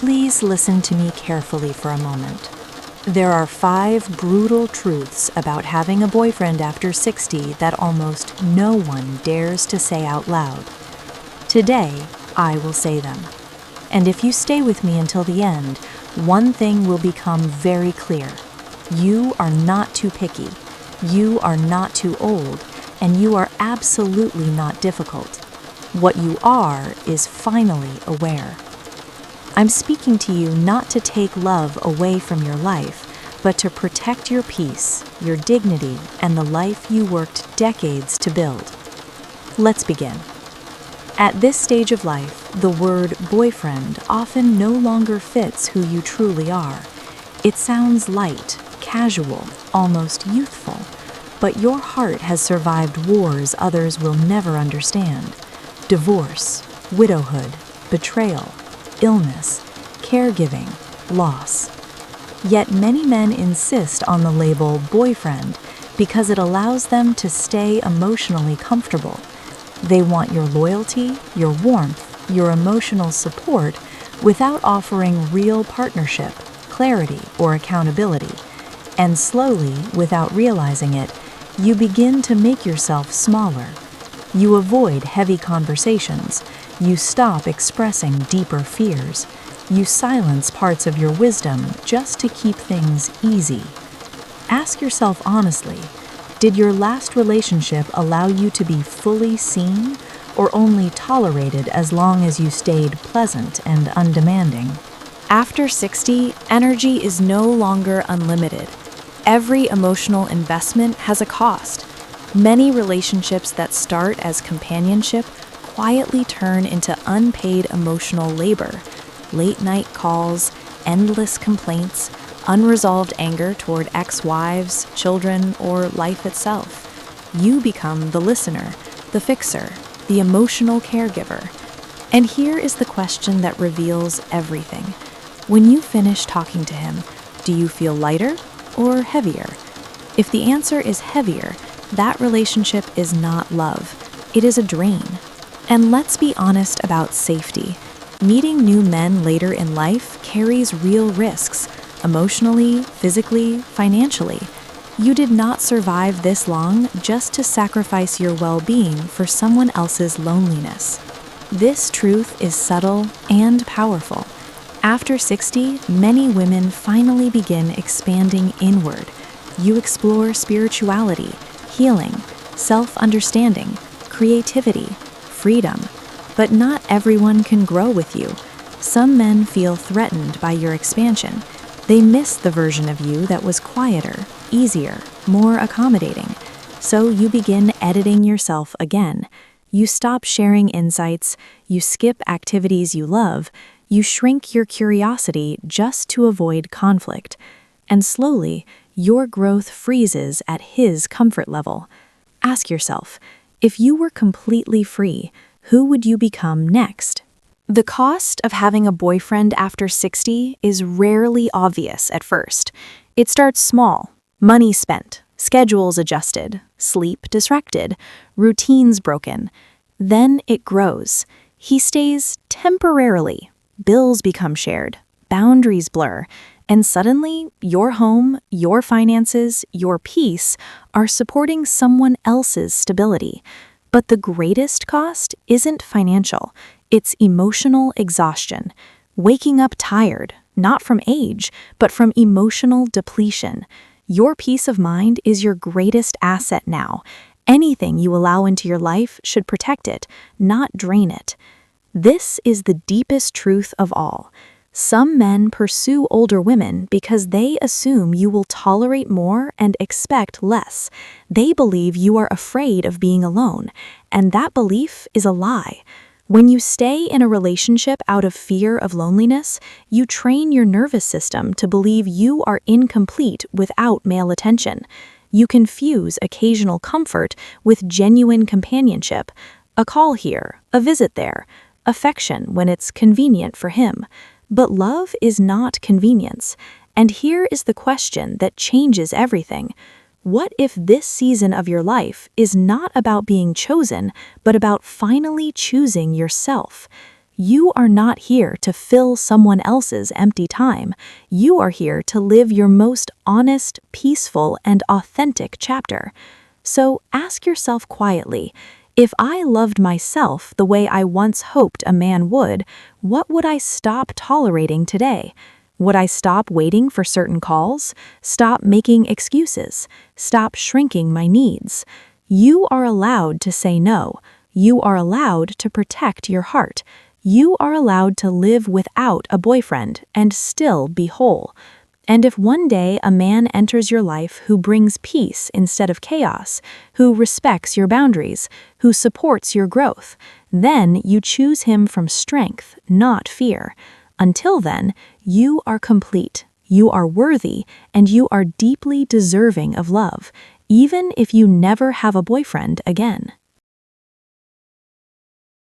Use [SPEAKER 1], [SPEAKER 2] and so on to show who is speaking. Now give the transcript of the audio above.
[SPEAKER 1] Please listen to me carefully for a moment. There are 5 brutal truths about having a boyfriend after 60 that almost no one dares to say out loud. Today, I will say them. And if you stay with me until the end, one thing will become very clear. You are not too picky, you are not too old, and you are absolutely not difficult. What you are is finally aware. I'm speaking to you not to take love away from your life, but to protect your peace, your dignity, and the life you worked decades to build. Let's begin. At this stage of life, the word boyfriend often no longer fits who you truly are. It sounds light, casual, almost youthful, but your heart has survived wars others will never understand. Divorce, widowhood, betrayal, illness, caregiving, loss. Yet many men insist on the label boyfriend because it allows them to stay emotionally comfortable. They want your loyalty, your warmth, your emotional support without offering real partnership, clarity, or accountability. And slowly, without realizing it, you begin to make yourself smaller. You avoid heavy conversations. You stop expressing deeper fears. You silence parts of your wisdom just to keep things easy. Ask yourself honestly, did your last relationship allow you to be fully seen, or only tolerated as long as you stayed pleasant and undemanding? After 60, energy is no longer unlimited. Every emotional investment has a cost. Many relationships that start as companionship quietly turn into unpaid emotional labor. Late-night calls, endless complaints, unresolved anger toward ex-wives, children, or life itself. You become the listener, the fixer, the emotional caregiver. And here is the question that reveals everything. When you finish talking to him, do you feel lighter or heavier? If the answer is heavier, that relationship is not love. It is a drain. And let's be honest about safety. Meeting new men later in life carries real risks, emotionally, physically, financially. You did not survive this long just to sacrifice your well-being for someone else's loneliness. This truth is subtle and powerful. After 60, many women finally begin expanding inward. You explore spirituality, healing, self-understanding, creativity, freedom. But not everyone can grow with you. Some men feel threatened by your expansion. They miss the version of you that was quieter, easier, more accommodating. So you begin editing yourself again. You stop sharing insights, you skip activities you love, you shrink your curiosity just to avoid conflict. And slowly, your growth freezes at his comfort level. Ask yourself, if you were completely free, who would you become next? The cost of having a boyfriend after 60 is rarely obvious at first. It starts small: money spent, schedules adjusted, sleep disrupted, routines broken. Then it grows. He stays temporarily. Bills become shared, boundaries blur, and suddenly your home, your finances, your peace are supporting someone else's stability. But the greatest cost isn't financial, it's emotional exhaustion. Waking up tired, not from age, but from emotional depletion. Your peace of mind is your greatest asset now. Anything you allow into your life should protect it, not drain it. This is the deepest truth of all. Some men pursue older women because they assume you will tolerate more and expect less. They believe you are afraid of being alone, and that belief is a lie. When you stay in a relationship out of fear of loneliness, you train your nervous system to believe you are incomplete without male attention. You confuse occasional comfort with genuine companionship. A call here, a visit there, affection when it's convenient for him. But love is not convenience. And here is the question that changes everything. What if this season of your life is not about being chosen, but about finally choosing yourself? You are not here to fill someone else's empty time. You are here to live your most honest, peaceful, and authentic chapter. So ask yourself quietly, if I loved myself the way I once hoped a man would, what would I stop tolerating today? Would I stop waiting for certain calls? Stop making excuses? Stop shrinking my needs? You are allowed to say no. You are allowed to protect your heart. You are allowed to live without a boyfriend and still be whole. And if one day a man enters your life who brings peace instead of chaos, who respects your boundaries, who supports your growth, then you choose him from strength, not fear. Until then, you are complete, you are worthy, and you are deeply deserving of love, even if you never have a boyfriend again.